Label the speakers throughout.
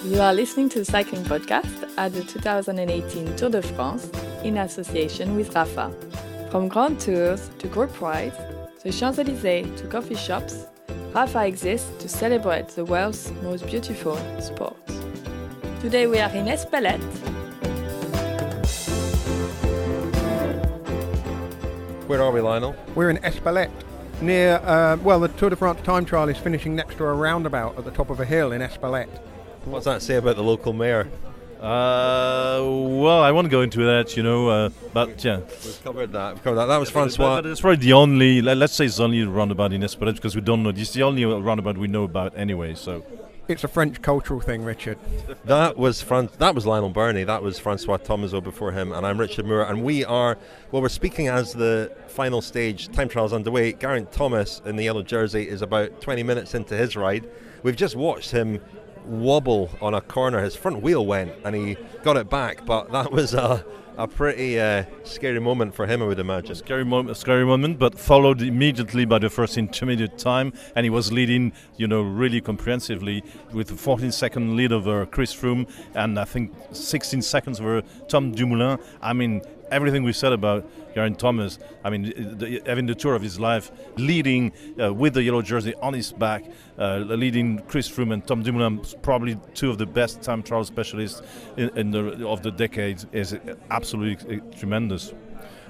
Speaker 1: You are listening to the Cycling Podcast at the 2018 Tour de France in association with Rapha. From Grand Tours to Group Rides, the Champs-Élysées to coffee shops, Rapha exists to celebrate the world's most beautiful sport. Today we are in Espelette.
Speaker 2: Where are we, Lionel?
Speaker 3: We're in Espelette, near, the Tour de France time trial is finishing next to a roundabout at the top of a hill in Espelette.
Speaker 2: What's that say about the local mayor?
Speaker 4: Well, I won't go into that, but yeah.
Speaker 2: We've covered that. That was François.
Speaker 4: But it's probably the only, let's say it's the only roundabout in Espelette because we don't know. It's the only roundabout we know about anyway, so.
Speaker 3: It's a French cultural thing, Richard.
Speaker 2: That was Lionel Birnie. That was François Thomazeau before him, and I'm Richard Moore. And we're speaking as the final stage time trial's underway. Geraint Thomas in the yellow jersey is about 20 minutes into his ride. We've just watched him wobble on a corner. His front wheel went and he got it back, but that was a pretty scary moment for him, I would imagine.
Speaker 4: Scary moment, but followed immediately by the first intermediate time, and he was leading, really comprehensively with a 14-second lead over Chris Froome, and I think 16 seconds over Tom Dumoulin. I mean, everything we said about Geraint Thomas, having the tour of his life, leading with the yellow jersey on his back, leading Chris Froome and Tom Dumoulin, probably two of the best time trial specialists of the decade, is absolutely tremendous.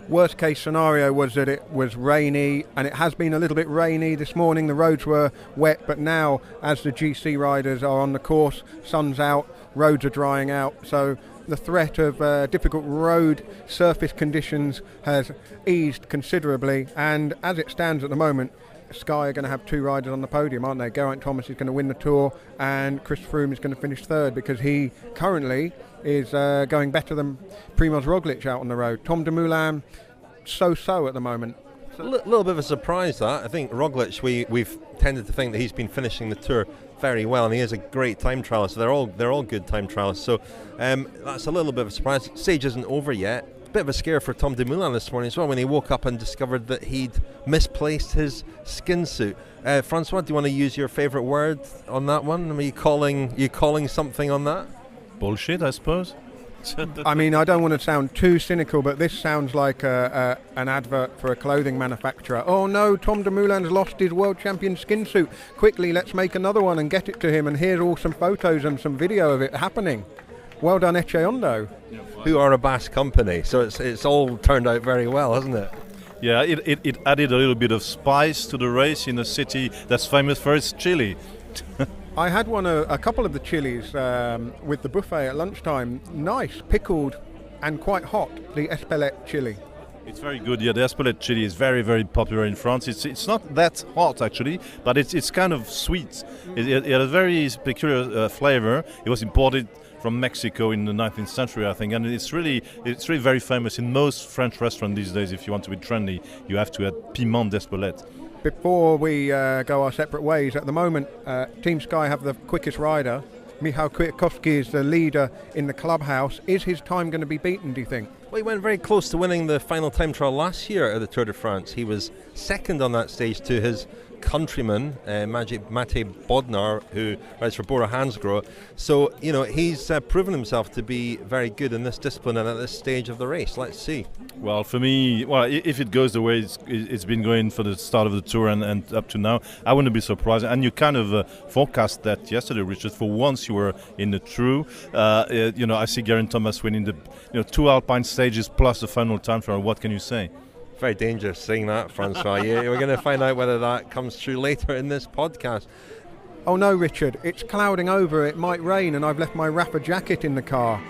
Speaker 3: Worst case scenario was that it was rainy, and it has been a little bit rainy this morning. The roads were wet, but now as the GC riders are on the course, sun's out, roads are drying out, so the threat of difficult road surface conditions has eased considerably, and as it stands at the moment, Sky are going to have two riders on the podium, aren't they? Geraint Thomas is going to win the Tour and Chris Froome is going to finish third because he currently is going better than Primož Roglic out on the road. Tom Dumoulin, so-so at the moment.
Speaker 2: A little bit of a surprise that. I think Roglic, we've tended to think that he's been finishing the Tour very well, and he is a great time trialist. So they're all good time trialists. So that's a little bit of a surprise. Stage isn't over yet. A bit of a scare for Tom Dumoulin this morning as well when he woke up and discovered that he'd misplaced his skin suit. François, do you want to use your favourite word on that one? Are you calling something on that?
Speaker 4: Bullshit, I suppose.
Speaker 3: I don't want to sound too cynical, but this sounds like an advert for a clothing manufacturer. Oh no, Tom Dumoulin's lost his world champion skin suit. Quickly, let's make another one and get it to him, and here's all some photos and some video of it happening. Well done, Echeondo.
Speaker 2: Who are a Basque company, so it's all turned out very well, hasn't it?
Speaker 4: Yeah, it added a little bit of spice to the race in a city that's famous for its chili.
Speaker 3: I had a couple of the chilies with the buffet at lunchtime. Nice, pickled and quite hot, the Espelette chili.
Speaker 4: It's very good, yeah. The Espelette chili is very, very popular in France. It's not that hot, actually, but it's kind of sweet. It had a very peculiar flavor. It was imported from Mexico in the 19th century, I think, and it's really very famous in most French restaurants these days. If you want to be trendy, you have to add piment d'Espelette.
Speaker 3: Before we go our separate ways, at the moment, Team Sky have the quickest rider. Michał Kwiatkowski is the leader in the clubhouse. Is his time going to be beaten, do you think?
Speaker 2: Well, he went very close to winning the final time trial last year at the Tour de France. He was second on that stage to his countryman, Matej Bodnar, who rides for Bora Hansgrohe. So, he's proven himself to be very good in this discipline and at this stage of the race. Let's see.
Speaker 4: Well, for me, if it goes the way it's been going for the start of the Tour and up to now, I wouldn't be surprised. And you kind of forecast that yesterday, Richard. For once you were in the true. I see Geraint Thomas winning the two Alpine stages plus the final time trial. What can you say?
Speaker 2: Very dangerous saying that, François. We're going to find out whether that comes true later in this podcast.
Speaker 3: Oh no, Richard, it's clouding over, it might rain, and I've left my Rapha jacket in the car.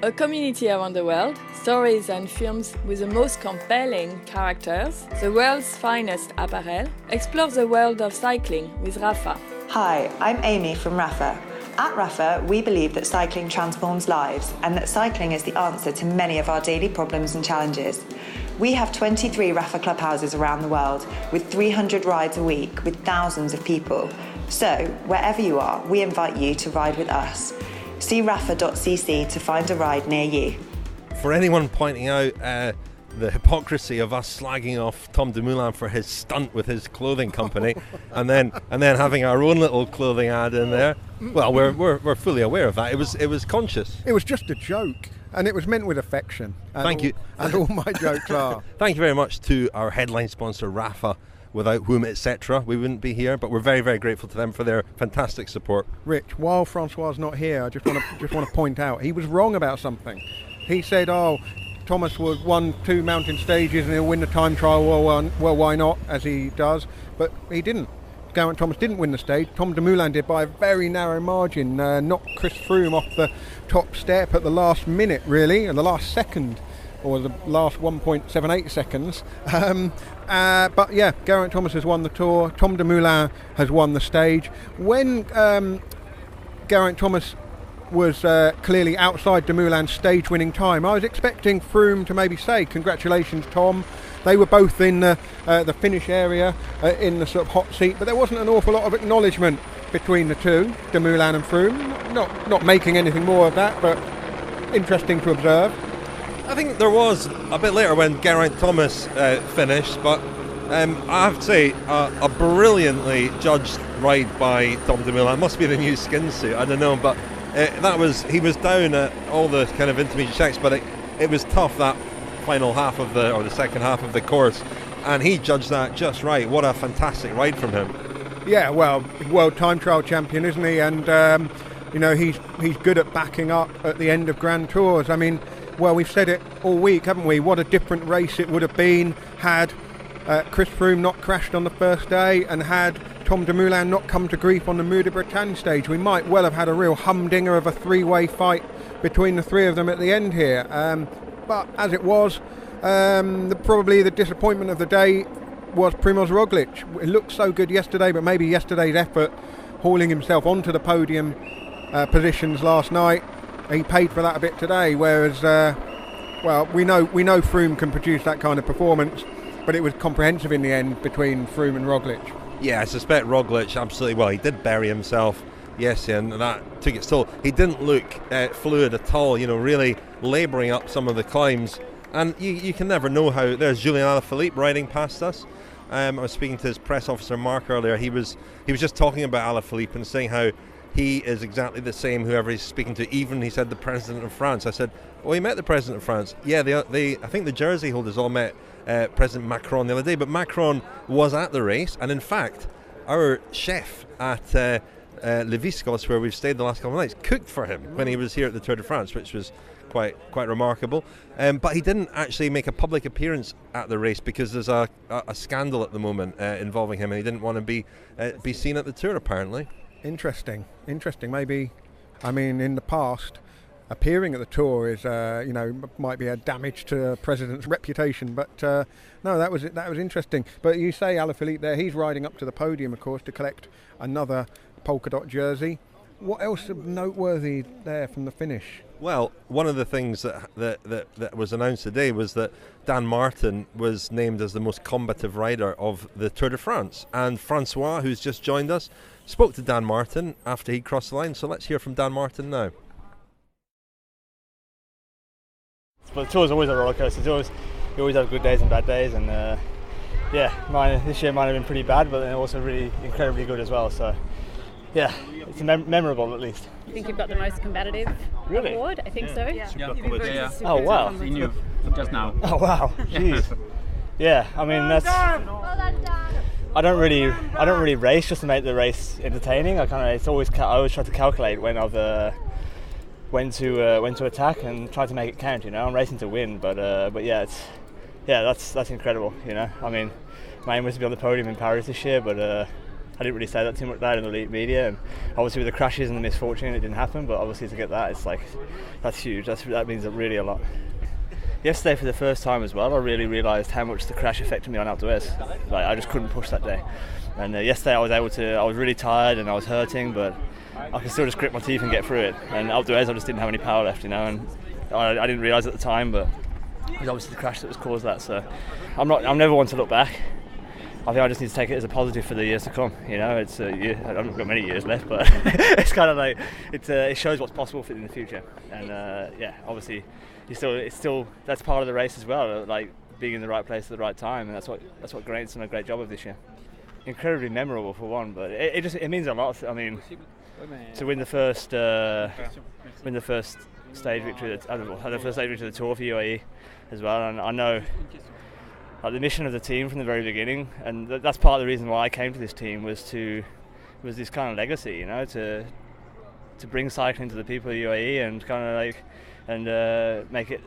Speaker 1: A community around the world, stories and films with the most compelling characters, the world's finest apparel. Explore the world of cycling with Rapha.
Speaker 5: Hi, I'm Amy from Rapha. At Rapha, we believe that cycling transforms lives and that cycling is the answer to many of our daily problems and challenges. We have 23 Rapha clubhouses around the world with 300 rides a week with thousands of people. So, wherever you are, we invite you to ride with us. See rapha.cc to find a ride near you.
Speaker 2: For anyone pointing out the hypocrisy of us slagging off Tom Dumoulin for his stunt with his clothing company, and then having our own little clothing ad in there. Well, we're fully aware of that. It was conscious.
Speaker 3: It was just a joke, and it was meant with affection.
Speaker 2: Thank you.
Speaker 3: And all my jokes are.
Speaker 2: Thank you very much to our headline sponsor, Rafa, without whom, etc., we wouldn't be here. But we're very, very grateful to them for their fantastic support.
Speaker 3: Rich, while François is not here, I just want to point out he was wrong about something. He said, Thomas won 2 mountain stages and he'll win the time trial. Well, why not? As he does, but he didn't. Geraint Thomas didn't win the stage. Tom Dumoulin did by a very narrow margin. Knocked Chris Froome off the top step at the last minute, really, and the last second, or the last 1.78 seconds. But yeah, Geraint Thomas has won the Tour. Tom Dumoulin has won the stage. When Geraint Thomas was clearly outside Dumoulin's stage-winning time, I was expecting Froome to maybe say, "Congratulations, Tom." They were both in the finish area, in the sort of hot seat, but there wasn't an awful lot of acknowledgement between the two, Dumoulin and Froome. Not making anything more of that, but interesting to observe.
Speaker 2: I think there was a bit later when Geraint Thomas finished, but I have to say a brilliantly judged ride by Tom Dumoulin. It must be the new skin suit, I don't know, but he was down at all the kind of intermediate checks, but it was tough, that final half of the second half of the course, and he judged that just right. What a fantastic ride from him. Yeah, well, world time trial champion, isn't he? And he's good at backing up at the end of Grand Tours. I mean, well, we've said it all week, haven't we? What a different race it would have been had Chris Froome not crashed on the first day, and had Tom Dumoulin not come to grief on the Mur de Bretagne stage. We might well have had a real humdinger of a 3-way fight between the three of them at the end here. But as it was, probably the disappointment of the day was Primož Roglič. It looked so good yesterday, but maybe yesterday's effort hauling himself onto the podium positions last night, he paid for that a bit today. Whereas, we know Froome can produce that kind of performance, but it was comprehensive in the end between Froome and Roglič. Yeah, I suspect Roglič absolutely. Well, he did bury himself. Yes, and that took its toll. He didn't look fluid at all, really labouring up some of the climbs. And you can never know how. There's Julian Alaphilippe riding past us. I was speaking to his press officer, Mark, earlier. He was just talking about Alaphilippe and saying how he is exactly the same whoever he's speaking to. Even, he said, the President of France. I said, well, he met the President of France. Yeah, I think the jersey holders all met President Macron the other day. But Macron was at the race. And in fact, our chef at Le Viscos, where we've stayed the last couple of nights, cooked for him when he was here at the Tour de France, which was quite remarkable. But he didn't actually make a public appearance at the race because there's a scandal at the moment involving him, and he didn't want to be seen at the Tour, apparently. Interesting. Maybe, I mean, in the past, appearing at the Tour is might be a damage to a president's reputation, but no, that was interesting. But you say Alaphilippe there, he's riding up to the podium, of course, to collect another polka dot jersey. What else noteworthy there from the finish? Well, one of the things that was announced today was that Dan Martin was named as the most combative rider of the Tour de France, and François, who's just joined us, spoke to Dan Martin after he crossed the line. So let's hear from Dan Martin now.
Speaker 6: But the Tour's always a roller coaster. You always have good days and bad days, and this year might have been pretty bad, but then also really incredibly good as well. So yeah, it's memorable at least.
Speaker 7: I think you've got the most combative award. I think so. Yeah.
Speaker 6: Oh wow!
Speaker 8: You knew just now.
Speaker 6: Oh wow! Jeez. Yeah, I mean that's. I don't really race just to make the race entertaining. I always try to calculate when to attack and try to make it count. I'm racing to win, but that's incredible. I mean, my aim was to be on the podium in Paris this year, but I didn't really say that too much in the elite media. And obviously with the crashes and the misfortune, it didn't happen. But obviously to get that, it's like that's huge. That means really a lot. Yesterday, for the first time as well, I really realised how much the crash affected me on Alpe d'Huez. Like, I just couldn't push that day. And yesterday I was really tired and I was hurting, but I could still just grit my teeth and get through it. And Alpe d'Huez, I just didn't have any power left, and I didn't realise at the time, but it was obviously the crash that was caused that. So I'm never one to look back. I think I just need to take it as a positive for the years to come. It's I haven't got many years left, but it's kind of like it shows what's possible in the future. And obviously, it's still that's part of the race as well. Like being in the right place at the right time, and that's what Geraint's done a great job of this year. Incredibly memorable for one, but it means a lot. I mean, to win the first stage victory, the first stage victory of the Tour for UAE as well, and I know the mission of the team from the very beginning, and that's part of the reason why I came to this team was this kind of legacy, you know, to bring cycling to the people of UAE and kind of make it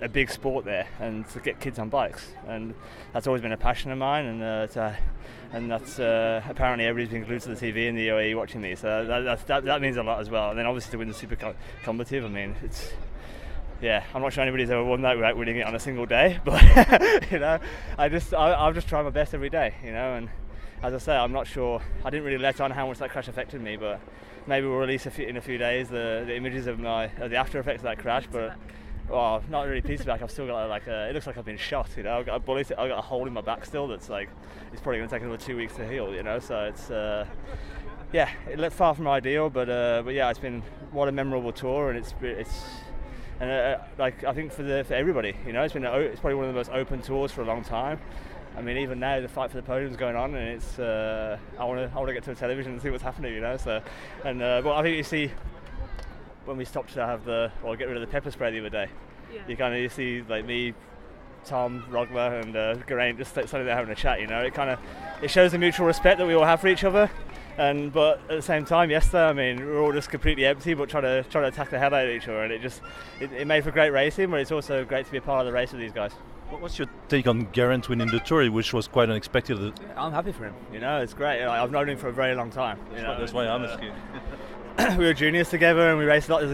Speaker 6: a big sport there, and to get kids on bikes, and that's always been a passion of mine, and that's apparently everybody's been glued to the TV in the UAE watching me, so that means a lot as well. And then obviously to win the super combative, I mean, I'm not sure anybody's ever won that without winning it on a single day, but you know, I've just tried my best every day, you know, and as I say, I'm not sure, I didn't really let on how much that crash affected me, but maybe we'll release in a few days the images of the after effects of that crash, but well, not really pieces back. I've still got it looks like I've been shot, you know. I've got a bullet, I've got a hole in my back still that's like, it's probably going to take another 2 weeks to heal, you know. So it's it looked far from ideal, but yeah, it's been what a memorable tour, and I think for everybody, you know, it's probably one of the most open tours for a long time. I mean, even now the fight for the podium is going on, and it's I want to get to the television and see what's happening, you know. So, and but I think you see when we stopped to get rid of the pepper spray the other day, you see like me, Tom, Rogler, and Geraint just standing there having a chat. You know, it shows the mutual respect that we all have for each other. But at the same time, yesterday, I mean, we were all just completely empty, but trying to attack the hell out of each other, and it made for great racing. But it's also great to be a part of the race with these guys.
Speaker 4: What's your take on Geraint winning the Tour, which was quite unexpected?
Speaker 6: I'm happy for him. You know, it's great. I've known him for a very long time. You know,
Speaker 4: that's why I'm asking.
Speaker 6: We were juniors together, and we raced a lot as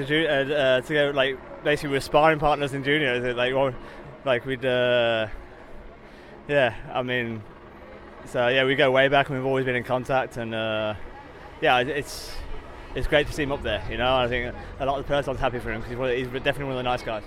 Speaker 6: together. Like basically, we were sparring partners in juniors. We'd. I mean. So yeah, we go way back, and we've always been in contact, and it's great to see him up there. You know, I think a lot of the person's happy for him because he's definitely one of the nice guys.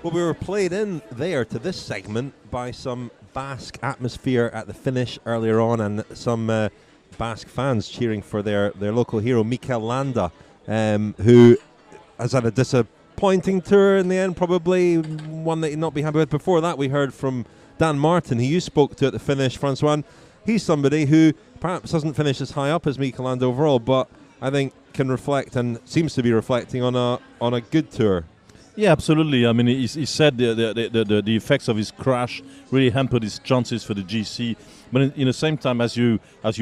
Speaker 2: Well, we were played in there to this segment by some Basque atmosphere at the finish earlier on, and some Basque fans cheering for their local hero, Mikel Landa, who has had a disappointing tour in the end, probably one that he'd not be happy with. Before that, we heard from Dan Martin, who you spoke to at the finish, François. He's somebody who perhaps hasn't finished as high up as Mikel Landa overall, but I think can reflect and seems to be reflecting on a good tour.
Speaker 4: Yeah, absolutely. I mean, he said the effects of his crash really hampered his chances for the GC. But in the same time, as you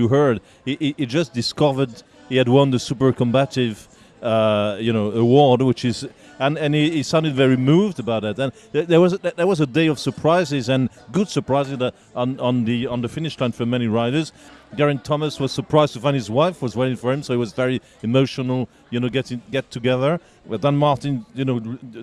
Speaker 4: heard, he just discovered he had won the super combative award, which is and he sounded very moved about it. And there was a day of surprises and good surprises on the finish line for many riders. Geraint Thomas was surprised to find his wife was waiting for him, so he was very emotional, get together. But Dan Martin,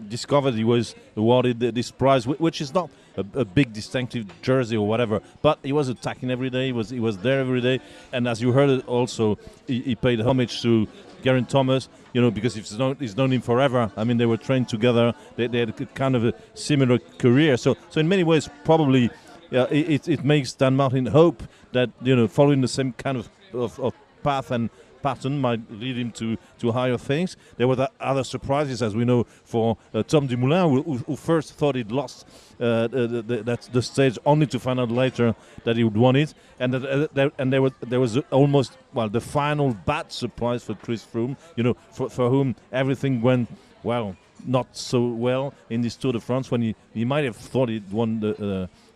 Speaker 4: discovered he was awarded this prize, which is not a big distinctive jersey or whatever, but he was attacking every day. He was there every day, and as you heard it also, he paid homage to Geraint Thomas, because he's known him forever. I mean, they were trained together. They had a kind of a similar career. So in many ways, probably. Yeah, it makes Dan Martin hope that following the same kind of path and pattern might lead him to higher things. There were other surprises, as we know, for Tom Dumoulin, who first thought he'd lost the stage, only to find out later that he would won it. And there was almost the final bad surprise for Chris Froome, for whom everything went not so well in this Tour de France, when he might have thought he'd won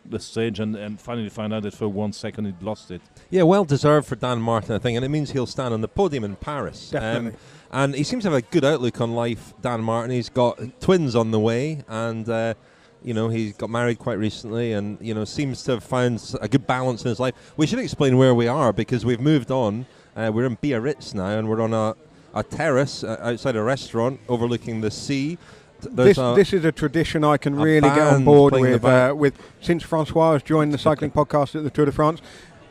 Speaker 4: the stage and finally find out that for 1 second he'd lost it. Yeah,
Speaker 2: well deserved for Dan Martin, I think, and it means he'll stand on the podium in Paris.
Speaker 3: Definitely.
Speaker 2: And he seems to have a good outlook on life, Dan Martin. He's got twins on the way, and he got married quite recently, and seems to have found a good balance in his life. We should explain where we are, because we've moved on. We're in Biarritz now, and we're on a terrace outside a restaurant overlooking the sea.
Speaker 3: This is a tradition I can really get on board with since François has joined the cycling podcast at the Tour de France.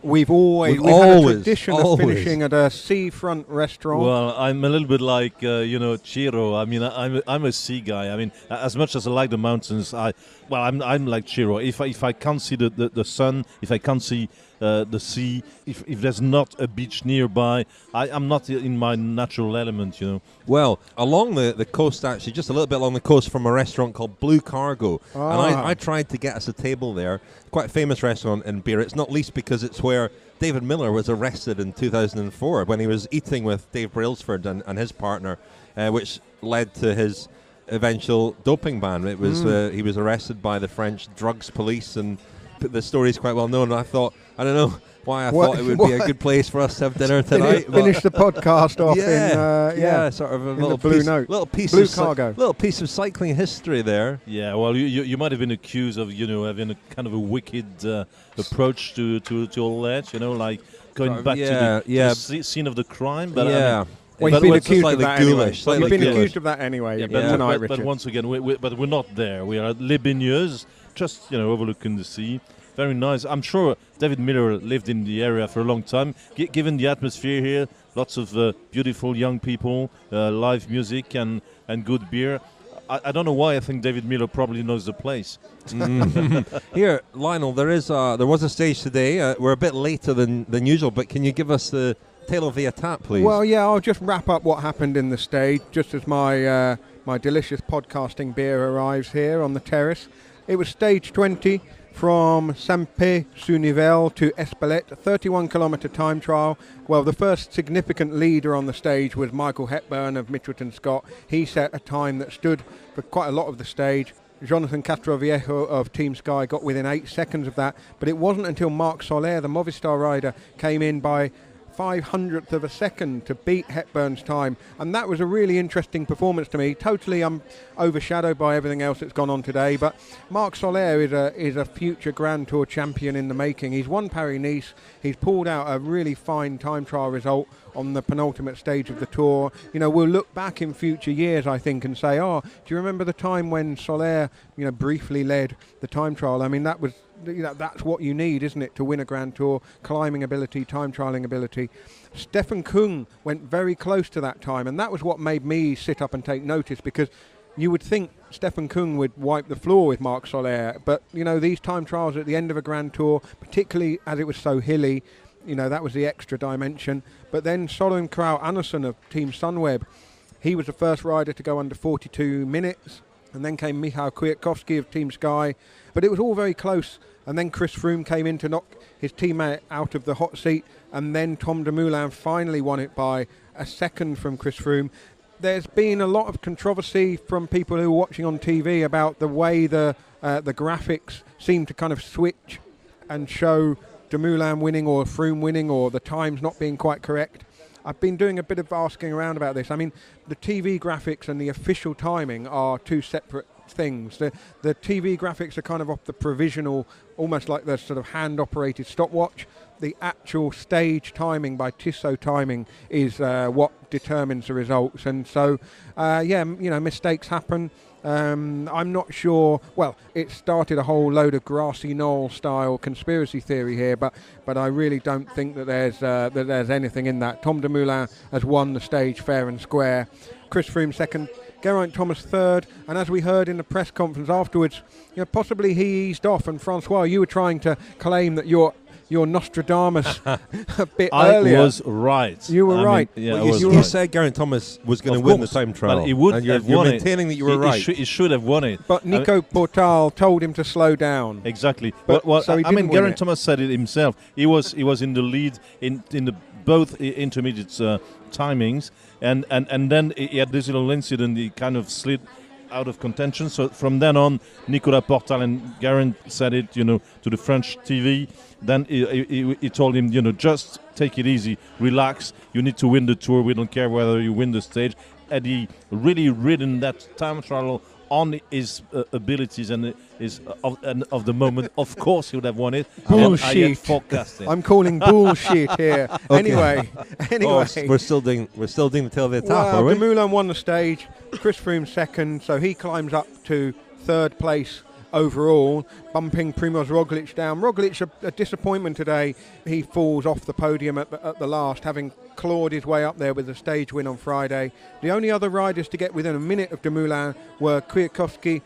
Speaker 3: we've had a tradition of finishing at a seafront restaurant.
Speaker 4: Well, I'm a little bit like Ciro. I mean, I'm a sea guy. I mean, as much as I like the mountains, I'm like Ciro. If I can't see the sun, if I can't see the sea, if there's not a beach nearby, I'm not in my natural element,
Speaker 2: Well, along the coast, actually, just a little bit along the coast from a restaurant called Blue Cargo. And I tried to get us a table there. Quite a famous restaurant in Biarritz, not least because it's where David Miller was arrested in 2004 when he was eating with Dave Brailsford and his partner, which led to his eventual doping ban. It was he was arrested by the French drugs police, and the story is quite well known. I thought, I don't know why I thought it would be a good place for us to have dinner tonight.
Speaker 3: Finish the podcast off in
Speaker 2: sort of a
Speaker 3: little piece
Speaker 2: of cycling history there.
Speaker 4: Yeah, well, you might have been accused of having a kind of a wicked approach to all that, like going back to the scene of the crime. But
Speaker 3: well, you've been accused of that anyway. You've been accused of that anyway.
Speaker 4: But once again, but we're not there. We are at Les Baigneuses, just overlooking the sea. Very nice. I'm sure David Miller lived in the area for a long time. Given the atmosphere here, lots of beautiful young people, live music and good beer. I don't know why I think David Miller probably knows the place.
Speaker 2: Here, Lionel, there was a stage today. We're a bit later than usual, but can you give us the tale of the attack, please?
Speaker 3: Well, yeah, I'll just wrap up what happened in the stage, just as my delicious podcasting beer arrives here on the terrace. It was stage 20 from Saint-Pée-sur-Nivelle to Espelette, a 31-kilometre time trial. Well, the first significant leader on the stage was Michael Hepburn of Mitchelton Scott. He set a time that stood for quite a lot of the stage. Jonathan Castroviejo of Team Sky got within 8 seconds of that, but it wasn't until Marc Soler, the Movistar rider, came in by 500th of a second to beat Hepburn's time, and that was a really interesting performance to me. Totally overshadowed by everything else that's gone on today, but Marc Soler is a future Grand Tour champion in the making. He's won Paris-Nice, he's pulled out a really fine time trial result on the penultimate stage of the Tour. We'll look back in future years, I think, and say, do you remember the time when Soler briefly led the time trial? I mean, that was that's what you need, isn't it, to win a Grand Tour? Climbing ability, time trialing ability. Stefan Kung went very close to that time, and that was what made me sit up and take notice, because you would think Stefan Kung would wipe the floor with Marc Soler, but these time trials at the end of a Grand Tour, particularly as it was so hilly, that was the extra dimension. But then Solon Krauw Andersen of Team Sunweb, he was the first rider to go under 42 minutes, and then came Michał Kwiatkowski of Team Sky, but it was all very close. And then Chris Froome came in to knock his teammate out of the hot seat, and then Tom Dumoulin finally won it by a second from Chris Froome. There's been a lot of controversy from people who are watching on TV about the way the graphics seem to kind of switch and show Dumoulin winning or Froome winning, or the times not being quite correct. I've been doing a bit of asking around about this. I mean, the TV graphics and the official timing are two separate things. The TV graphics are kind of off the provisional, almost like the sort of hand-operated stopwatch. The actual stage timing by Tissot timing is what determines the results. And so, mistakes happen. I'm not sure. Well, it started a whole load of grassy knoll style conspiracy theory here, but I really don't think that there's anything in that. Tom Dumoulin has won the stage fair and square. Chris Froome second, Geraint Thomas third, and as we heard in the press conference afterwards, possibly he eased off. And François, you were trying to claim that you're Nostradamus a bit earlier.
Speaker 4: I was right.
Speaker 3: You were right.
Speaker 2: You said Geraint Thomas was going to win the time trial.
Speaker 4: But he would
Speaker 2: and
Speaker 4: have
Speaker 2: you're
Speaker 4: won
Speaker 2: maintaining that you were right.
Speaker 4: He should have won it.
Speaker 3: But Nico Portal told him to slow down.
Speaker 4: Exactly.
Speaker 3: So he didn't win
Speaker 4: Geraint Thomas said it himself. He was in the lead in the both intermediate timings, and then he had this little incident. He kind of slid out of contention. So from then on, Nicolas Portal and Geraint said it, to the French TV. Then he told him, just take it easy, relax. You need to win the Tour. We don't care whether you win the stage. Had he really ridden that time trial on his abilities and his of the moment, of course he would have won it.
Speaker 3: Bullshit. I'm calling bullshit here.
Speaker 2: Okay.
Speaker 3: Anyway,
Speaker 2: we're still doing the tail of the attack, are we?
Speaker 3: Dumoulin won the stage. Chris Froome second, so he climbs up to third place overall, bumping Primož Roglič down. Roglič, a disappointment today. He falls off the podium at the last, having clawed his way up there with a stage win on Friday. The only other riders to get within a minute of Dumoulin were Kwiatkowski,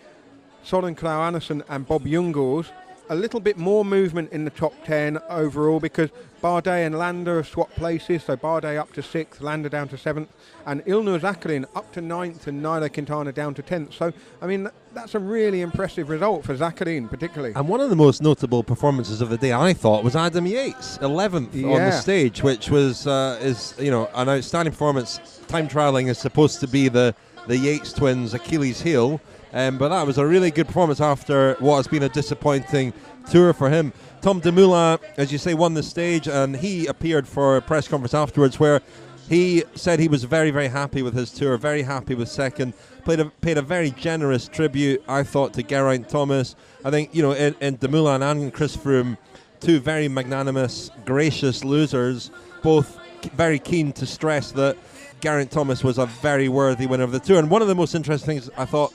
Speaker 3: Søren Kragh Andersen and Bob Jungels. A little bit more movement in the top 10 overall because Bardet and Landa have swapped places, so Bardet up to 6th, Landa down to 7th, and Ilnur Zakarin up to 9th and Nairo Quintana down to 10th. So, I mean, that's a really impressive result for Zakarin particularly.
Speaker 2: And one of the most notable performances of the day, I thought, was Adam Yates, 11th on the stage, which was an outstanding performance. Time trialling is supposed to be the Yates twins' Achilles heel. But that was a really good performance after what has been a disappointing tour for him. Tom Dumoulin, as you say, won the stage, and he appeared for a press conference afterwards where he said he was very, very happy with his tour, very happy with second, paid a very generous tribute, I thought, to Geraint Thomas. I think, in Dumoulin and Chris Froome, two very magnanimous, gracious losers, both very keen to stress that Geraint Thomas was a very worthy winner of the tour. And one of the most interesting things I thought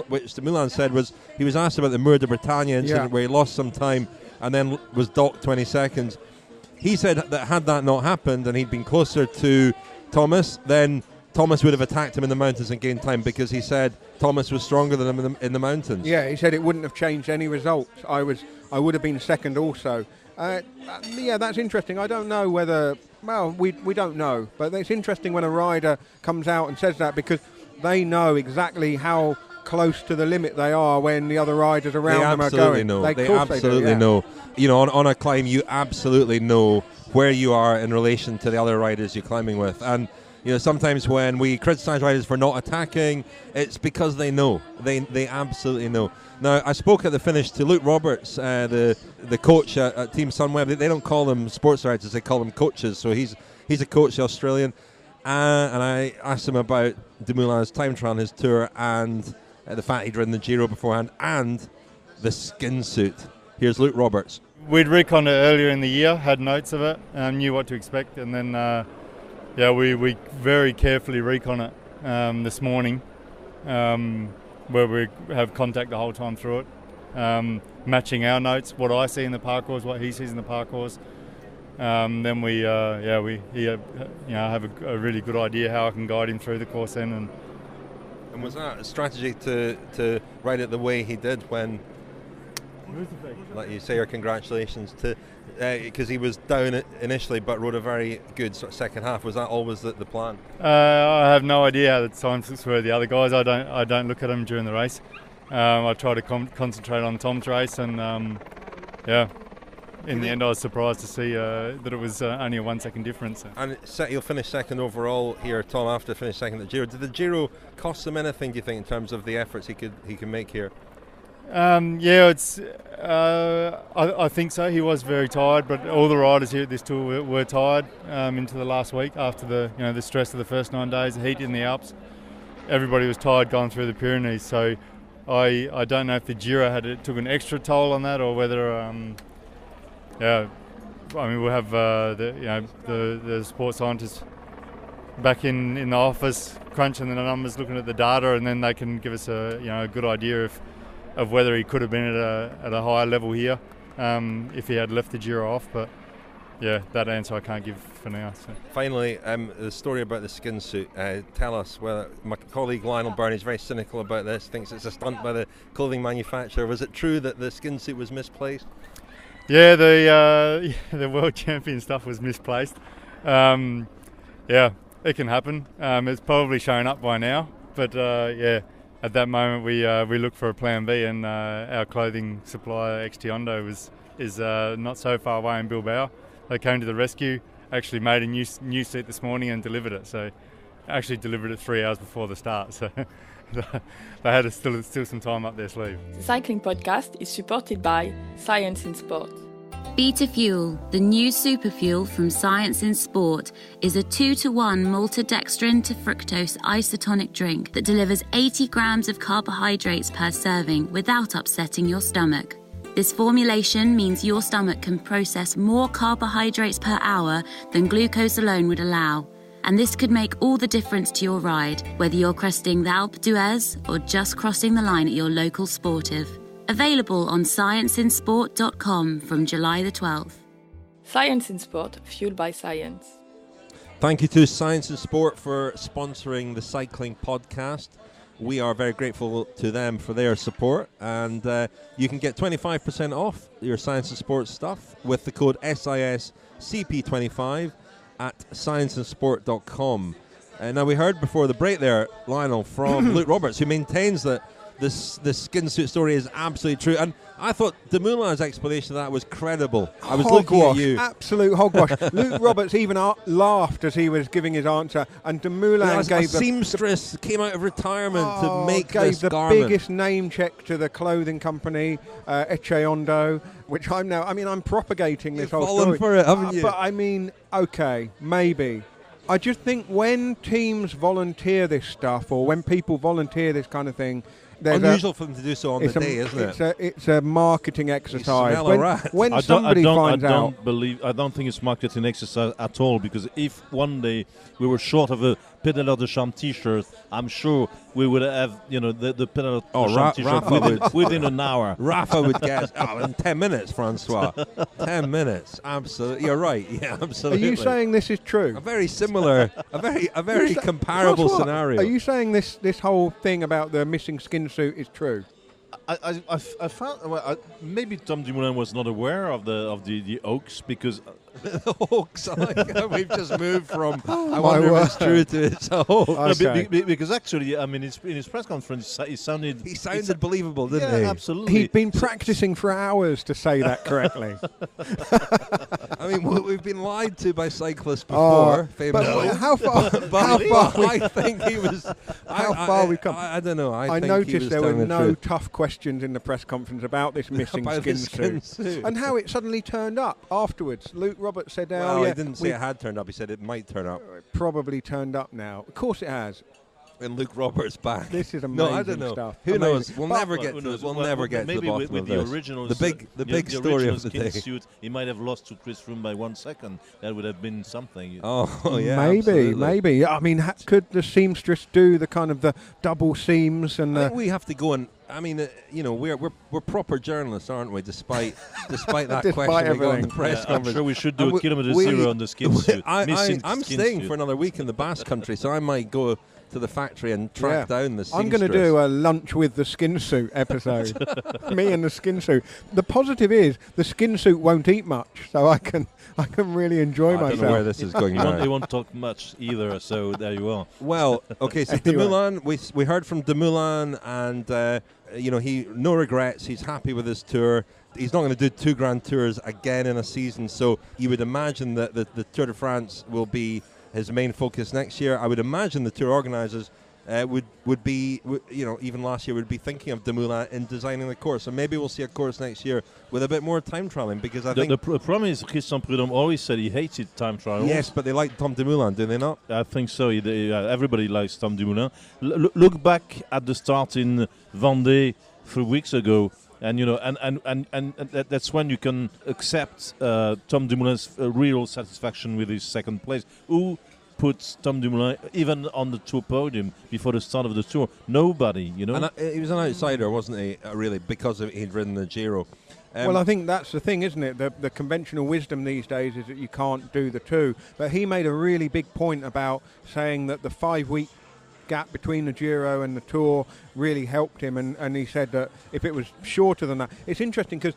Speaker 2: which Dumoulin said was he was asked about the Mur de Bretagne incident where he lost some time and then was docked 20 seconds. He said that had that not happened and he'd been closer to Thomas, then Thomas would have attacked him in the mountains and gained time because he said Thomas was stronger than him in the mountains.
Speaker 3: Yeah, he said it wouldn't have changed any results. I would have been second also. That's interesting. I don't know whether... Well, we don't know, but it's interesting when a rider comes out and says that because they know exactly how close to the limit they are when the other riders around them are going.
Speaker 2: They absolutely know. On a climb, you absolutely know where you are in relation to the other riders you're climbing with. And sometimes when we criticise riders for not attacking, it's because they know. They absolutely know. Now, I spoke at the finish to Luke Roberts, the coach at Team Sunweb. They don't call them sports writers, they call them coaches. So he's a coach, Australian. And I asked him about Dumoulin's time trial on his tour and the fact he'd ridden the Giro beforehand and the skin suit. Here's Luke Roberts.
Speaker 8: We'd reconned it earlier in the year, had notes of it, knew what to expect. And then, we very carefully recon it this morning. Where we have contact the whole time through it, matching our notes, what I see in the parcours, what he sees in the parcours. Then we have a really good idea how I can guide him through the course then.
Speaker 2: And was that a strategy to ride it the way he did when, like you say, your congratulations to, because he was down initially but rode a very good sort of second half. Was that always the plan?
Speaker 8: I have no idea how the times were the other guys. I don't look at them during the race. I try to concentrate on Tom's race, and in the end I was surprised to see that it was only a 1 second difference.
Speaker 2: And he'll finish second overall here, Tom, after finishing second at Giro. Did the Giro cost him anything, do you think, in terms of the efforts he can make here?
Speaker 8: I think so. He was very tired, but all the riders here at this tour were tired into the last week after the stress of the first 9 days, the heat in the Alps. Everybody was tired going through the Pyrenees, so I don't know if the Giro took an extra toll on that or whether we'll have the sports scientists back in the office crunching the numbers, looking at the data, and then they can give us a good idea of whether he could have been at a higher level here if he had left the Giro off. But that answer I can't give for now. So.
Speaker 2: Finally, the story about the skin suit. Tell us whether my colleague Lionel Birnie is very cynical about this, thinks it's a stunt by the clothing manufacturer. Was it true that the skin suit was misplaced?
Speaker 8: Yeah, the world champion stuff was misplaced. It can happen. It's probably shown up by now, but at that moment we looked for a plan B, and our clothing supplier XTOndo is not so far away in Bilbao. They came to the rescue, actually made a new suit this morning and delivered it. So actually delivered it 3 hours before the start. So they had still some time up their sleeve.
Speaker 1: The Cycling Podcast is supported by Science in Sport.
Speaker 9: Beta Fuel, the new superfuel from Science in Sport, is a 2-to-1 maltodextrin to fructose isotonic drink that delivers 80 grams of carbohydrates per serving without upsetting your stomach. This formulation means your stomach can process more carbohydrates per hour than glucose alone would allow. And this could make all the difference to your ride, whether you're cresting the Alpe d'Huez or just crossing the line at your local sportive. Available on scienceinsport.com from July the 12th.
Speaker 1: Science in Sport, fueled by science.
Speaker 2: Thank you to Science in Sport for sponsoring the cycling podcast. We are very grateful to them for their support, and you can get 25% off your Science and Sports stuff with the code SISCP25 at scienceinsport.com. Now, we heard before the break there, Lionel, from Luke Roberts, who maintains that this skin suit story is absolutely true. And I thought Dumoulin's explanation of that was credible. I was looking at you.
Speaker 3: Absolute hogwash. Luke Roberts even laughed as he was giving his answer, and Dumoulin gave
Speaker 2: a seamstress came out of retirement to make this garment.
Speaker 3: Gave the biggest name check to the clothing company, Echeondo, which I'm propagating this whole story.
Speaker 2: You've fallen for it, haven't you?
Speaker 3: But okay, maybe. I just think when teams volunteer this stuff, or when people volunteer this kind of thing,
Speaker 2: unusual for them to do so on the day, isn't it?
Speaker 3: It's a marketing exercise.
Speaker 2: You smell a rat.
Speaker 3: When somebody finds out,
Speaker 4: I don't think it's marketing exercise at all. Because if one day we were short of a Pédaleurs de Champs T-shirt, I'm sure we would have, the Pédaleurs de Champs T-shirt within an hour.
Speaker 2: Rafa would guess in 10 minutes, François. 10 minutes, absolutely. You're right. Yeah, absolutely.
Speaker 3: Are you saying this is true?
Speaker 2: A very similar, a very comparable scenario.
Speaker 3: Are you saying this whole thing about the missing skin suit is true?
Speaker 4: I found maybe Tom Dumoulin was not aware of the Oaks, because
Speaker 2: the Hawks. We've just moved from I wonder if it's true to it's a Hawks.
Speaker 4: Okay. No, because actually, in his press conference, he sounded
Speaker 2: believable, didn't he?
Speaker 4: Yeah, absolutely.
Speaker 3: He'd been practicing for hours to say that correctly.
Speaker 2: We've been lied to by cyclists before, famously.
Speaker 3: How far?
Speaker 2: I think he was.
Speaker 3: How far we've come?
Speaker 2: I don't know.
Speaker 3: I noticed there were no tough questions in the press conference about this missing skin suit and how it suddenly turned up afterwards. Luke Roberts said,
Speaker 2: he didn't say it had turned up. He said it might turn up.
Speaker 3: It probably turned up now. Of course it has.
Speaker 2: And Luke Roberts back.
Speaker 3: This is amazing
Speaker 2: I don't know.
Speaker 3: stuff.
Speaker 2: Who knows? We'll never get to this. We'll never get to the bottom of this. The big story of the day.
Speaker 4: Suit, he might have lost to Chris Froome by 1 second. That would have been something.
Speaker 2: Oh yeah,
Speaker 3: maybe. Could the seamstress do the kind of the double seams and?
Speaker 2: I think we have to go and. We're proper journalists, aren't we? Despite that question we got in the press conference.
Speaker 4: I'm sure we should do a kilometre zero on the skin suit.
Speaker 2: I'm staying for another week in the Basque Country, so I might go to the factory and track down the seamstress.
Speaker 3: I'm going to do a lunch with the skin suit episode. Me and the skin suit. The positive is the skin suit won't eat much, so I can really enjoy myself.
Speaker 2: I don't know where this is going now.
Speaker 4: They won't talk much either, so there you are.
Speaker 2: Well, okay, so anyway. Dumoulin, we heard from Dumoulin, and he no regrets. He's happy with his tour. He's not going to do 2 Grand Tours again in a season, so you would imagine that the Tour de France will be his main focus next year. I would imagine the tour organisers would be, even last year would be thinking of Dumoulin in designing the course. So maybe we'll see a course next year with a bit more time trialing, because I think
Speaker 4: the problem is Christian Prudhomme always said he hated time trials.
Speaker 2: Yes, but they like Tom Dumoulin, do they not?
Speaker 4: I think so. Everybody likes Tom Dumoulin. Look back at the start in Vendée 3 weeks ago. And and that's when you can accept Tom Dumoulin's real satisfaction with his second place. Who puts Tom Dumoulin even on the tour podium before the start of the tour? Nobody, And
Speaker 2: he was an outsider, wasn't he? Really, because he'd ridden the Giro.
Speaker 3: Well, I think that's the thing, isn't it? The conventional wisdom these days is that you can't do the 2. But he made a really big point about saying that the 5-week gap between the Giro and the Tour really helped him, and he said that if it was shorter than that, it's interesting because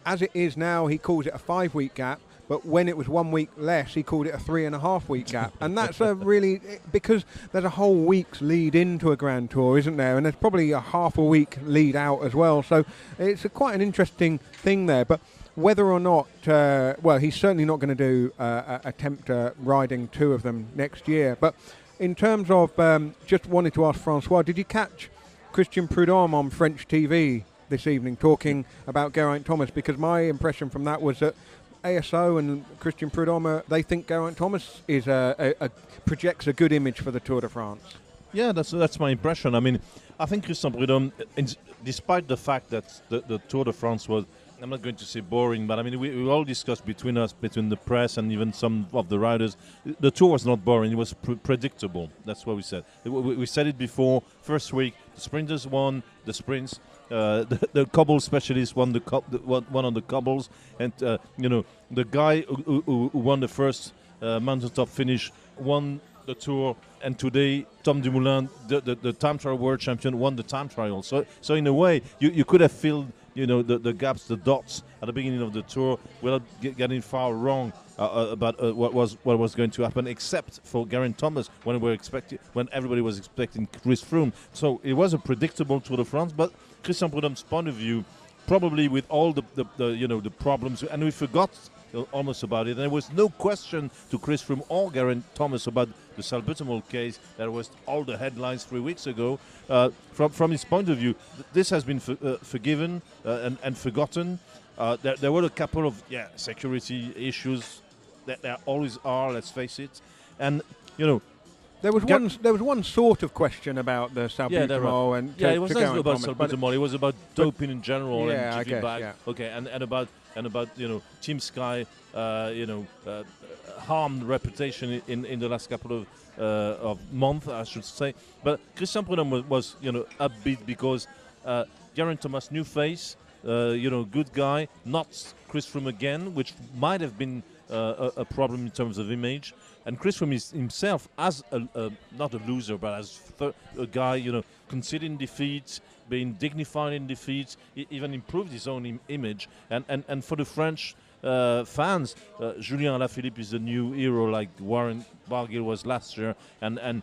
Speaker 3: as it is now, he calls it a 5-week gap, but when it was 1 week less, he called it a 3.5-week gap, and that's because there's a whole week's lead into a Grand Tour, isn't there? And there's probably a half a week lead out as well, so it's quite an interesting thing there. But whether or not, he's certainly not going to do attempt riding 2 of them next year, but. In terms of, just wanted to ask François, did you catch Christian Prudhomme on French TV this evening talking about Geraint Thomas? Because my impression from that was that ASO and Christian Prudhomme, they think Geraint Thomas is projects a good image for the Tour de France.
Speaker 4: Yeah, that's my impression. I think Christian Prudhomme, despite the fact that the Tour de France was I'm not going to say boring, but I mean, we all discussed between us, between the press and even some of the riders. The tour was not boring; it was predictable. That's what we said. We said it before. First week, the sprinters won the sprints. The cobble specialist won one on the cobbles, and the guy who won the first mountaintop finish won the tour. And today, Tom Dumoulin, the time trial world champion, won the time trial. So in a way, you could have filled the gaps, the dots at the beginning of the tour without getting far wrong about what was going to happen, except for Geraint Thomas when everybody was expecting Chris Froome. So it was a predictable Tour de France, but Christian Prudhomme's point of view, probably with all the problems, and we forgot almost about it. And there was no question to Chris Froome or Geraint Thomas about the Salbutamol case. That was all the headlines 3 weeks ago. From his point of view, this has been forgiven and forgotten. There were a couple of security issues that there always are. Let's face it, and
Speaker 3: there was one sort of question about the salbutamol
Speaker 4: it was not about salbutamol. It was about doping in general and giving back. Yeah. Okay, and about Team Sky, harmed reputation in the last couple of months, I should say. But Christian Prudhomme was upbeat because Geraint Thomas, new face, good guy, not Chris Froome again, which might have been a problem in terms of image. And Chris Froome is himself as not a loser, but as a guy, conceding defeats, being dignified in defeats, even improved his own image. And for the French fans, Julien Alaphilippe is a new hero, like Warren Barguil was last year, and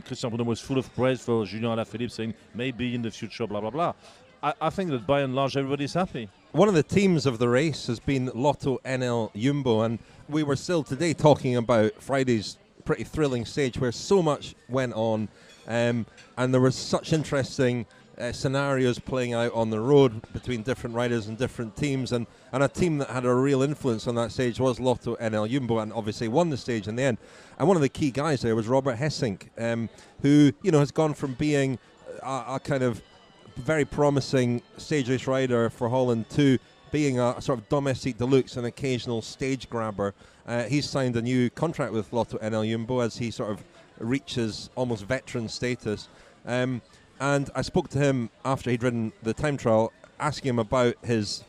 Speaker 4: Christian Prudhomme was full of praise for Julien Alaphilippe, saying maybe in the future, blah blah blah. I think that by and large everybody's happy.
Speaker 2: One of the teams of the race has been LottoNL-Jumbo, and we were still today talking about Friday's pretty thrilling stage where so much went on, and there were such interesting scenarios playing out on the road between different riders and different teams, and a team that had a real influence on that stage was LottoNL-Jumbo, and obviously won the stage in the end. And one of the key guys there was Robert Gesink, who has gone from being a kind of very promising stage race rider for Holland to being a sort of domestique de luxe, an occasional stage grabber. He's signed a new contract with LottoNL-Jumbo as he sort of reaches almost veteran status. And I spoke to him after he'd ridden the time trial, asking him about his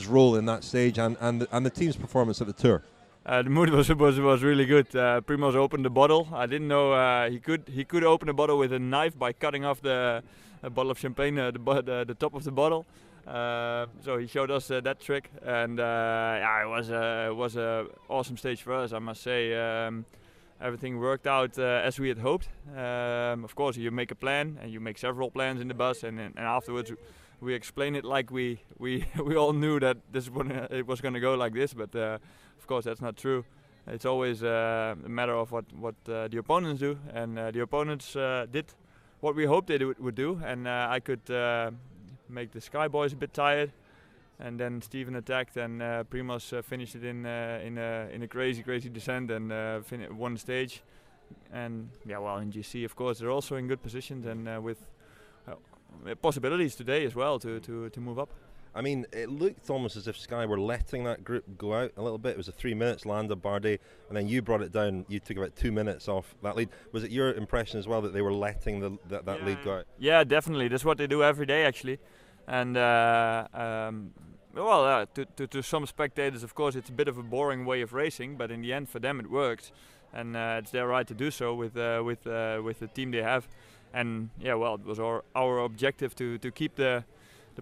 Speaker 2: role in that stage and the team's performance at the Tour.
Speaker 10: The mood was really good. Primoz opened the bottle. I didn't know he could open a bottle with a knife by cutting off a bottle of champagne, the top of the bottle. So he showed us that trick, and it was a awesome stage for us, I must say. Everything worked out as we had hoped. Of course, you make a plan, and you make several plans in the bus, and afterwards we explain it like we all knew that it was going to go like this. But of course, that's not true. It's always a matter of what the opponents do, and the opponents did what we hoped they would do, and I could make the Sky Boys a bit tired, and then Steven attacked, and Primoz finished it in a crazy descent and won the stage. And in GC, of course, they're also in good positions and with possibilities today as well to move up.
Speaker 2: I mean, it looked almost as if Sky were letting that group go out a little bit. It was 3 minutes, Landa, Bardet, and then you brought it down. You took about 2 minutes off that lead. Was it your impression as well that they were letting that lead go out?
Speaker 10: Yeah, definitely. That's what they do every day, actually. And to some spectators, of course, it's a bit of a boring way of racing, but in the end, for them, it works, and it's their right to do so with the team they have. And it was our objective to keep the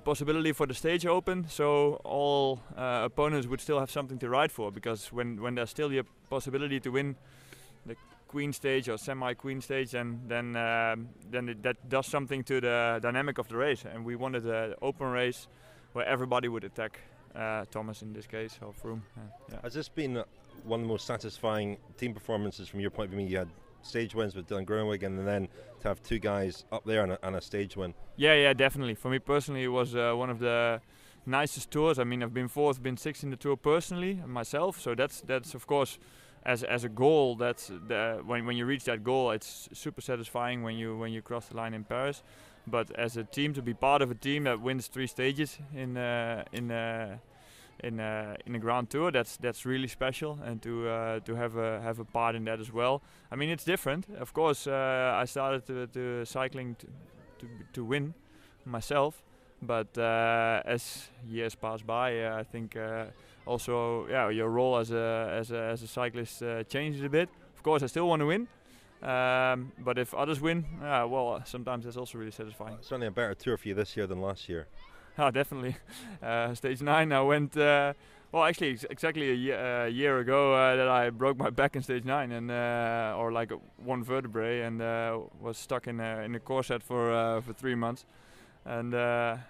Speaker 10: possibility for the stage open, so all opponents would still have something to ride for, because when there's still the possibility to win the Queen stage or semi-Queen stage, and then that does something to the dynamic of the race. And we wanted an open race where everybody would attack Thomas in this case, or Froome.
Speaker 2: Has this been one of the most satisfying team performances from your point of view? You had stage wins with Dylan Groenewegen, and then to have two guys up there and a stage win.
Speaker 10: Yeah, definitely. For me personally, it was one of the nicest tours. I mean, I've been fourth, been sixth in the Tour personally myself, so that's of course as a goal, that's when you reach that goal, it's super satisfying when you cross the line in Paris. But as a team, to be part of a team that wins 3 stages in a Grand Tour, that's really special, and to have a part in that as well. I mean, it's different. Of course, I started to cycling to win myself, but as years pass by, I think also your role as a cyclist changes a bit. Of course, I still want to win. But if others win, well, sometimes that's also really satisfying.
Speaker 2: It's certainly a better tour for you this year than last year.
Speaker 10: Oh, definitely. Stage 9, I went, well, actually exactly a year ago that I broke my back in stage 9, and or like one vertebrae, and was stuck in a corset for 3 months. And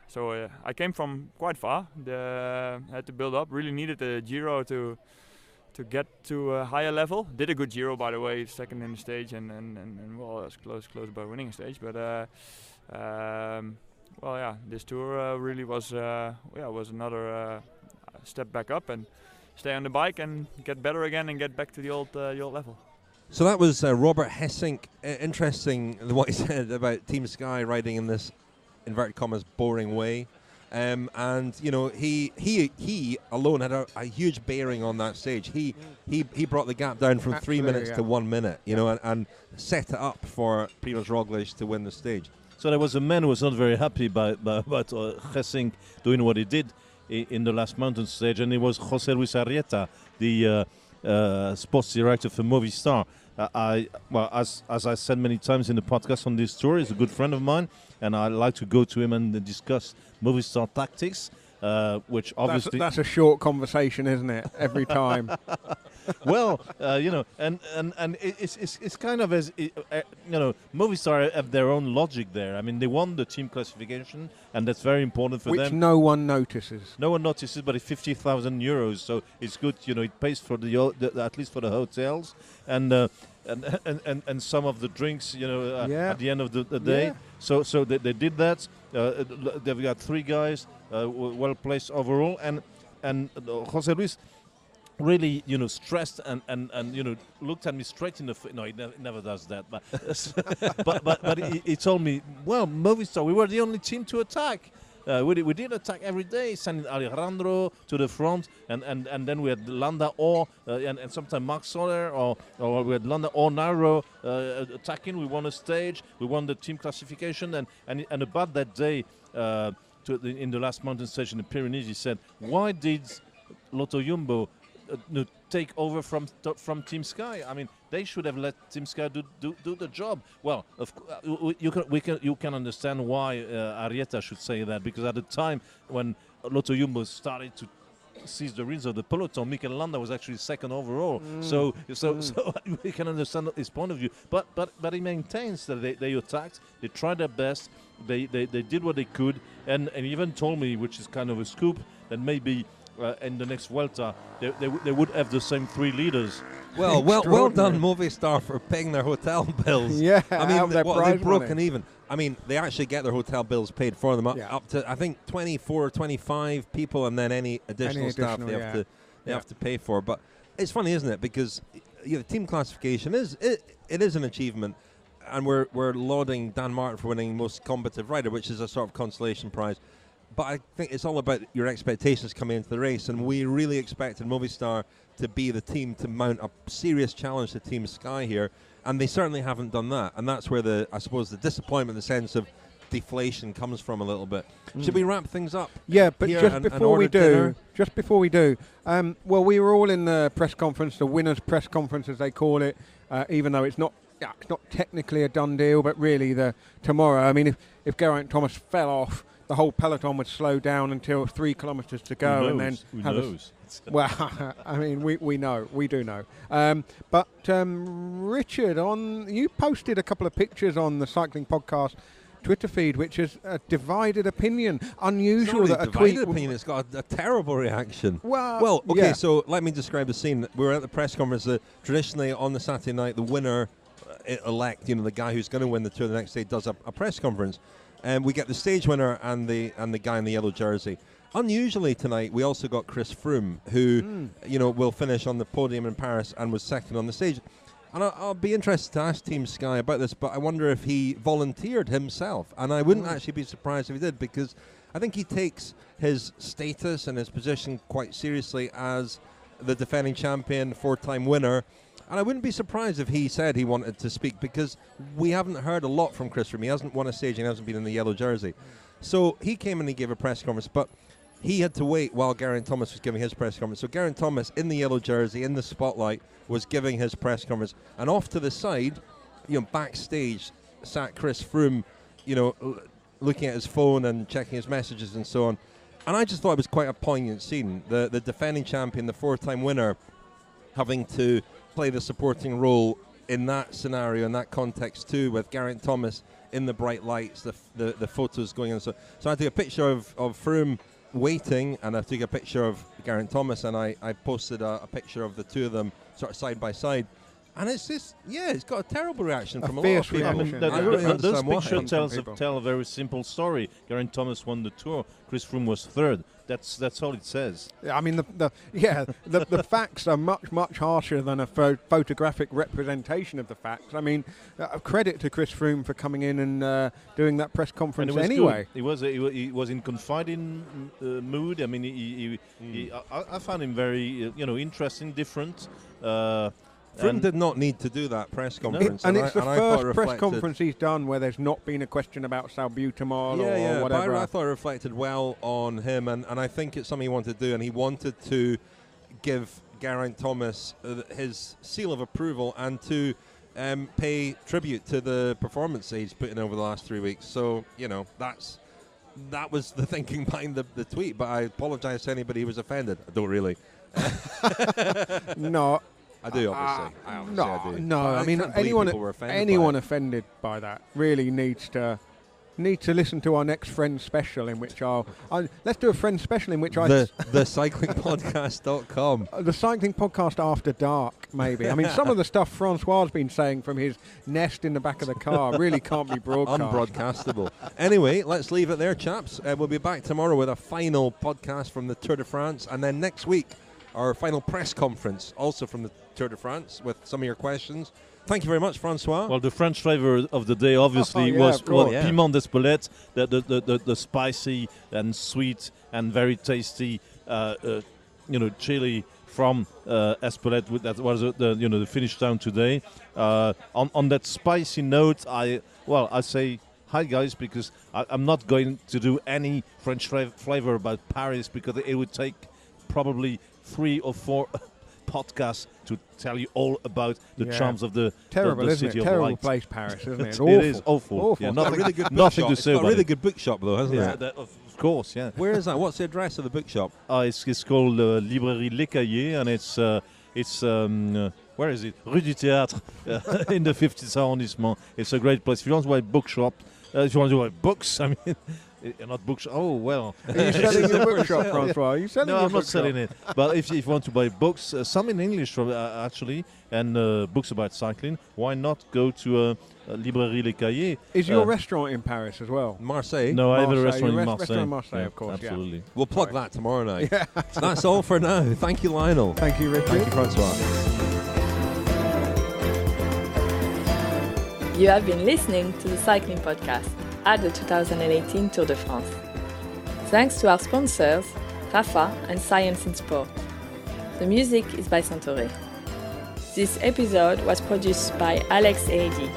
Speaker 10: so I came from quite far. Had to build up. Really needed the Giro to get to a higher level. Did a good Giro, by the way, second in the stage, and well, I was close by winning a stage. But well, yeah, this tour really was another step back up, and stay on the bike and get better again and get back to the old level.
Speaker 2: So that was Robert Gesink. Interesting what he said about Team Sky riding in this inverted commas boring way. And you know, he alone had a huge bearing on that stage. He brought the gap down from 3 minutes to 1 minute, you know, and set it up for Primož Roglič to win the stage.
Speaker 4: So there was a man who was not very happy about Gesink doing what he did in the last mountain stage, and it was José Luis Arrieta, the sports director for Movistar. As I said many times in the podcast on this tour, he's a good friend of mine, and I like to go to him and discuss Movistar tactics, which obviously...
Speaker 3: That's a short conversation, isn't it? Every time.
Speaker 4: Well, you know, and it's kind of as, you know, Movistar have their own logic there. I mean, they won the team classification, and that's very important for them.
Speaker 3: Which no one notices.
Speaker 4: No one notices, but it's 50,000 euros, so it's good. You know, it pays for at least for the hotels and some of the drinks. You know, at the end of the day. Yeah. So they did that. They've got 3 guys well placed overall, and José Luis really, you know, stressed and you know, looked at me straight in the face. No, he never does that. But he told me, well, Movistar, we were the only team to attack. We did attack every day, sending Alejandro to the front, and then we had Landa and sometimes Marc Soler, or we had Landa or Nairo attacking. We won a stage, we won the team classification, and about that day, in the last mountain stage in the Pyrenees, he said, why did LottoNL-Jumbo take over from Team Sky? I mean, they should have let Team Sky do the job. Well, you can understand why Arrieta should say that, because at the time when LottoNL-Jumbo started to seize the reins of the peloton, Mikel Landa was actually second overall. So we can understand his point of view. But he maintains that they attacked, they tried their best, they did what they could, and even told me, which is kind of a scoop, that maybe in the next Vuelta they would have the same 3 leaders.
Speaker 2: Well done Movistar for paying their hotel bills.
Speaker 3: Yeah,
Speaker 2: I mean, they've broken even. I mean, they actually get their hotel bills paid for them up to, I think, 24 or 25 people, and then any additional staff they have to pay for. But it's funny, isn't it? Because the team classification is an achievement, and we're lauding Dan Martin for winning most combative rider, which is a sort of consolation prize. But I think it's all about your expectations coming into the race, and we really expected Movistar to be the team to mount a serious challenge to Team Sky here, and they certainly haven't done that. And that's where I suppose the disappointment, the sense of deflation comes from a little bit. Should we wrap things up?
Speaker 3: Yeah, but just before we do, well, we were all in the press conference, the winners' press conference as they call it, even though it's not technically a done deal, but really tomorrow. I mean, if Geraint Thomas fell off, the whole peloton would slow down until 3 kilometres to go,
Speaker 4: Who
Speaker 3: and then
Speaker 4: knows?
Speaker 3: Well, I mean, we do know. But Richard, you posted a couple of pictures on the Cycling Podcast Twitter feed, which is a divided opinion. Unusual
Speaker 2: that a tweet opinion. It's got a terrible reaction. Well, okay. Yeah. So let me describe the scene. We were at the press conference. Traditionally, on the Saturday night, the winner elect, the guy who's going to win the tour the next day, does a press conference. And we get the stage winner and the guy in the yellow jersey. Unusually tonight, we also got Chris Froome, who, will finish on the podium in Paris and was second on the stage. And I'll be interested to ask Team Sky about this, but I wonder if he volunteered himself. And I wouldn't actually be surprised if he did, because I think he takes his status and his position quite seriously as the defending champion, 4-time winner. And I wouldn't be surprised if he said he wanted to speak, because we haven't heard a lot from Chris Froome. He hasn't won a stage and he hasn't been in the yellow jersey. So he came and he gave a press conference, but he had to wait while Geraint Thomas was giving his press conference. So Geraint Thomas, in the yellow jersey, in the spotlight, was giving his press conference. And off to the side, backstage, sat Chris Froome, looking at his phone and checking his messages and so on. And I just thought it was quite a poignant scene. The defending champion, the 4-time winner, having to play the supporting role in that scenario, in that context too, with Geraint Thomas in the bright lights, the photos going on. So I took a picture of Froome waiting, and I took a picture of Geraint Thomas, and I posted a picture of the two of them sort of side by side. And it's just, it's got a terrible reaction from a lot of people.
Speaker 4: Those pictures tell a very simple story. Geraint Thomas won the Tour. Chris Froome was third. That's all it says.
Speaker 3: Yeah, I mean, the facts are much harsher than a photographic representation of the facts. I mean, credit to Chris Froome for coming in and doing that press conference anyway.
Speaker 4: He was in confiding mood. I mean, I found him very interesting, different.
Speaker 2: Froome did not need to do that press conference.
Speaker 3: And it's the first press conference he's done where there's not been a question about salbutamol or whatever.
Speaker 2: But I thought it reflected well on him, and I think it's something he wanted to do, and he wanted to give Geraint Thomas his seal of approval and to pay tribute to the performance that he's put in over the last 3 weeks. So, that was the thinking behind the tweet, but I apologise to anybody who was offended. I don't really.
Speaker 3: No.
Speaker 2: I do, obviously. I do.
Speaker 3: No. I mean, anyone offended by that really needs to listen to our next Friends special, in which let's do a Friends special in which
Speaker 2: the cyclingpodcast.com.
Speaker 3: The cycling podcast after dark, maybe. I mean, some of the stuff François has been saying from his nest in the back of the car really can't be broadcast.
Speaker 2: Unbroadcastable. Anyway, let's leave it there, chaps. We'll be back tomorrow with a final podcast from the Tour de France, and then next week our final press conference, also from the Tour de France, with some of your questions. Thank you very much, François.
Speaker 4: Well, the French flavor of the day obviously was piment d'Espelette, the spicy and sweet and very tasty, chili from Espelette. That was the finish down today. On that spicy note, I say hi guys, because I'm not going to do any French flavor about Paris, because it would take probably 3 or 4 podcasts to tell you all about the charms of the city of
Speaker 3: Terrible
Speaker 4: light.
Speaker 3: Place, Paris, isn't it?
Speaker 4: It is awful. Yeah, nothing to say about it.
Speaker 2: A really good bookshop, though, hasn't it?
Speaker 4: Of course, yeah.
Speaker 2: Where is that? What's the address of the bookshop?
Speaker 4: It's called Librairie Les Cahiers, and it's where is it? Rue du Théâtre, in the 50th arrondissement. It's a great place. If you want to buy bookshop, if you want to buy books, I mean. Not books. Oh, well.
Speaker 3: Are you selling your bookshop, François? Are you selling
Speaker 4: I'm not selling it. But if you want to buy books, some in English actually, and books about cycling, why not go to Librairie Les Cahiers?
Speaker 3: Is your restaurant in Paris as well?
Speaker 2: Marseille?
Speaker 4: No, I have a restaurant in Marseille.
Speaker 3: Restaurant in Marseille, of course.
Speaker 4: Absolutely.
Speaker 3: Yeah.
Speaker 2: We'll plug that tomorrow night. Yeah. That's all for now. Thank you, Lionel.
Speaker 3: Thank you, Richard.
Speaker 2: Thank you, François.
Speaker 1: You have been listening to the Cycling Podcast at the 2018 Tour de France. Thanks to our sponsors, Rafa and Science in Sport. The music is by Santoré. This episode was produced by Alex Eidi.